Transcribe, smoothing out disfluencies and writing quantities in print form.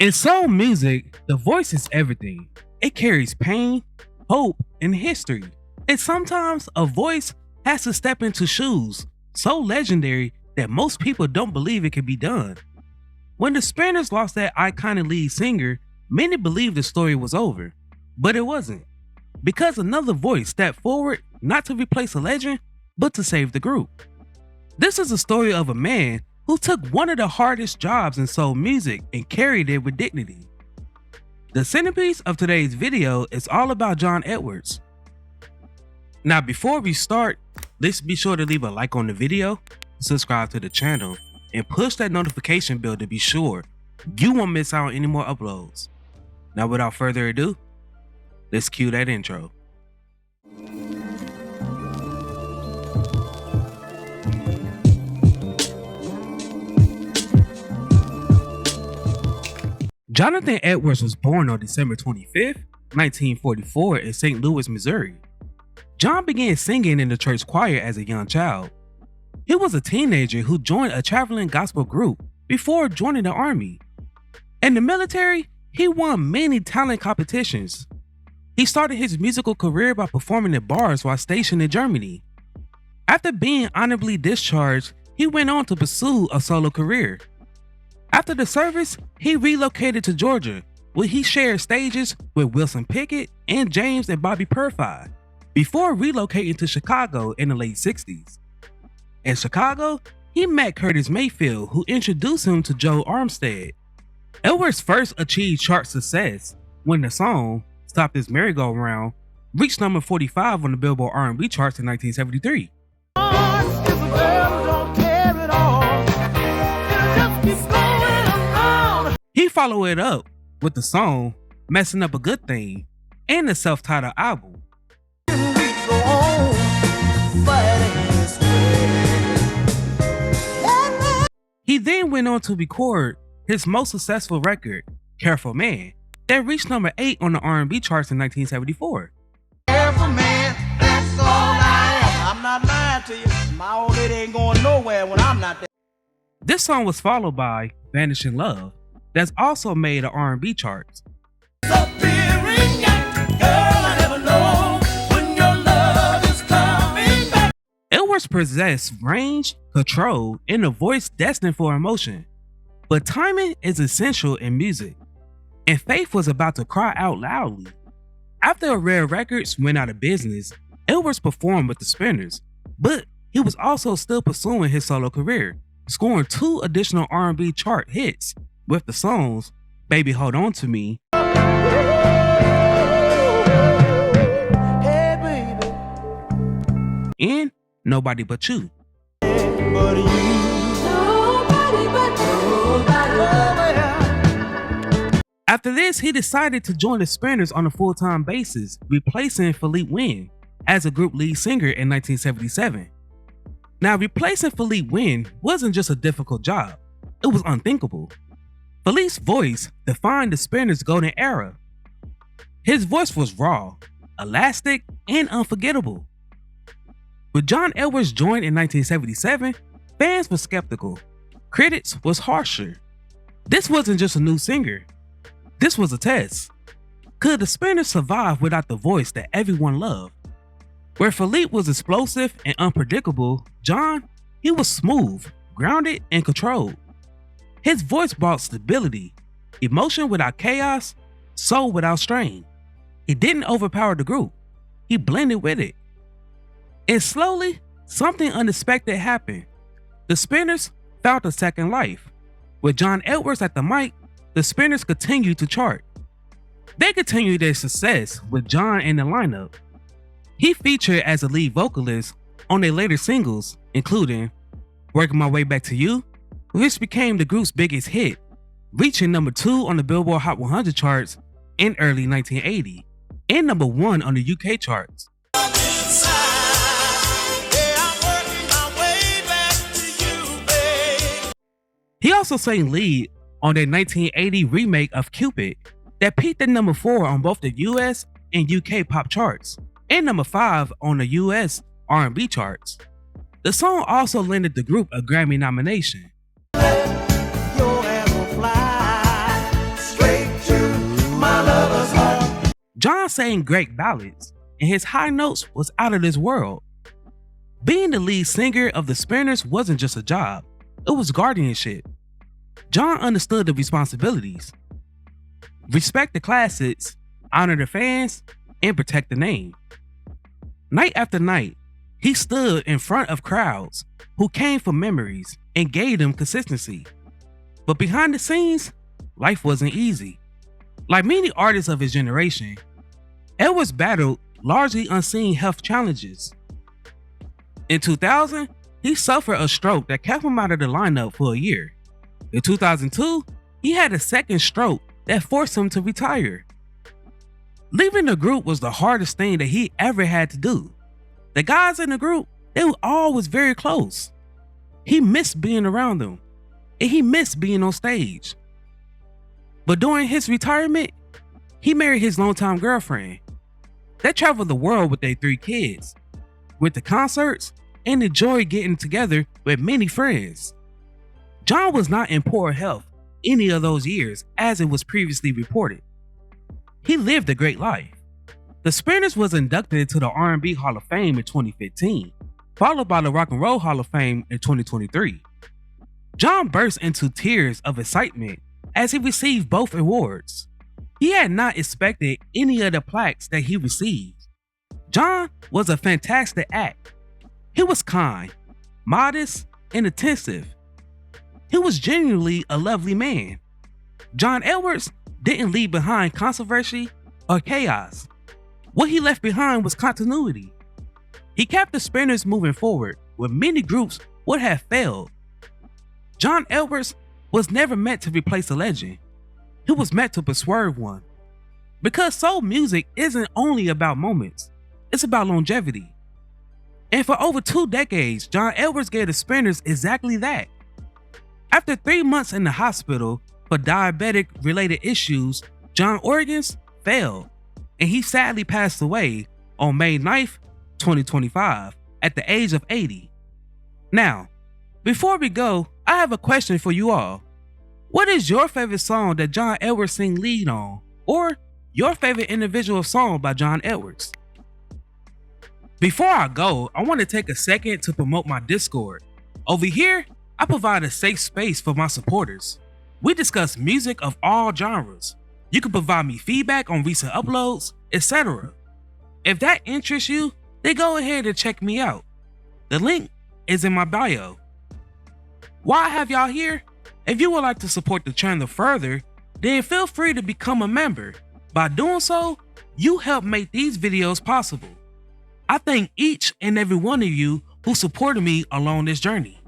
In soul music, the voice is everything. It carries pain, hope, and history. And sometimes a voice has to step into shoes so legendary that most people don't believe it can be done. When the Spinners lost that iconic lead singer, many believed the story was over. But it wasn't. Because another voice stepped forward not to replace a legend, but to save the group. This is the story of a man who took one of the hardest jobs in soul music and carried it with dignity. The centerpiece of today's video is all about John Edwards. Now before we start, let's be sure to leave a like on the video, subscribe to the channel, and push that notification bell to be sure you won't miss out on any more uploads. Now without further ado, let's cue that intro. Jonathan Edwards was born on December 25th, 1944 in St. Louis, Missouri. John began singing in the church choir as a young child. He was a teenager who joined a traveling gospel group before joining the army. In the military, he won many talent competitions. He started his musical career by performing at bars while stationed in Germany. After being honorably discharged, he went on to pursue a solo career. After the service, he relocated to Georgia, where he shared stages with Wilson Pickett and James and Bobby Purfy, before relocating to Chicago in the late 60s. In Chicago, he met Curtis Mayfield, who introduced him to Joe Armstead. Edwards first achieved chart success when the song "Stop This Merry-Go-Round" reached number 45 on the Billboard R&B charts in 1973. He followed it up with the song "Messing Up a Good Thing" and the self-titled album. He then went on to record his most successful record, "Careful Man," that reached number 8 on the R&B charts in 1974. Careful man, that's all I am. I'm not lying to you. My old lady ain't going nowhere when I'm not there. This song was followed by "Vanishing Love," that's also made the R&B charts. Edwards possessed range, control, and a voice destined for emotion. But timing is essential in music, and Faith was about to cry out loudly. After Rare Records went out of business, Edwards performed with the Spinners, but he was also still pursuing his solo career, scoring 2 additional R&B chart hits with the songs "Baby Hold On To Me" and "Nobody But You." After this, he decided to join the Spinners on a full-time basis, replacing Philippe Wynne as a group lead singer in 1977. Now, replacing Philippe Wynne wasn't just a difficult job, it was unthinkable. Philippe's voice defined the Spinners' golden era. His voice was raw, elastic, and unforgettable. When John Edwards joined in 1977, fans were skeptical. Critics was harsher. This wasn't just a new singer. This was a test. Could the Spinners survive without the voice that everyone loved? Where Philippe was explosive and unpredictable, John, he was smooth, grounded, and controlled. His voice brought stability, emotion without chaos, soul without strain. He didn't overpower the group. He blended with it. And slowly, something unexpected happened. The Spinners found a second life. With John Edwards at the mic, the Spinners continued to chart. They continued their success with John in the lineup. He featured as a lead vocalist on their later singles, including "Working My Way Back to You," which became the group's biggest hit, reaching number 2 on the Billboard Hot 100 charts in early 1980, and number 1 on the UK charts. He also sang lead on their 1980 remake of "Cupid" that peaked at number 4 on both the US and UK pop charts, and number 5 on the US R&B charts. The song also landed the group a Grammy nomination. John sang great ballads, and his high notes was out of this world. Being the lead singer of the Spinners wasn't just a job, it was guardianship. John understood the responsibilities. Respect the classics, honor the fans, and protect the name. Night after night, he stood in front of crowds who came for memories and gave them consistency. But behind the scenes, life wasn't easy. Like many artists of his generation, Edwards battled largely unseen health challenges. In 2000, he suffered a stroke that kept him out of the lineup for a year. In 2002, he had a second stroke that forced him to retire. Leaving the group was the hardest thing that he ever had to do. The guys in the group, they were always very close. He missed being around them, and he missed being on stage. But during his retirement, he married his longtime girlfriend. They traveled the world with their 3 kids, went to concerts, and enjoyed getting together with many friends. John was not in poor health any of those years, as it was previously reported. He lived a great life. The Spinners was inducted into the R&B Hall of Fame in 2015, followed by the Rock and Roll Hall of Fame in 2023. John burst into tears of excitement as he received both awards. He had not expected any of the plaques that he received. John was a fantastic act. He was kind, modest, and attentive. He was genuinely a lovely man. John Edwards didn't leave behind controversy or chaos. What he left behind was continuity. He kept the Spinners moving forward when many groups would have failed. John Edwards was never meant to replace a legend. He was meant to persuade one. Because soul music isn't only about moments, it's about longevity. And for over 2 decades, John Edwards gave the Spinners exactly that. After 3 months in the hospital for diabetic-related issues, John Organs failed, and he sadly passed away on May 9th, 2025, at the age of 80. Now, before we go, I have a question for you all. What is your favorite song that John Edwards sing lead on, or your favorite individual song by John Edwards? Before I go, I want to take a second to promote my Discord. Over here, I provide a safe space for my supporters. We discuss music of all genres. You can provide me feedback on recent uploads, etc. If that interests you, then go ahead and check me out. The link is in my bio. While I have y'all here, if you would like to support the channel further, then feel free to become a member. By doing so, you help make these videos possible. I thank each and every one of you who supported me along this journey.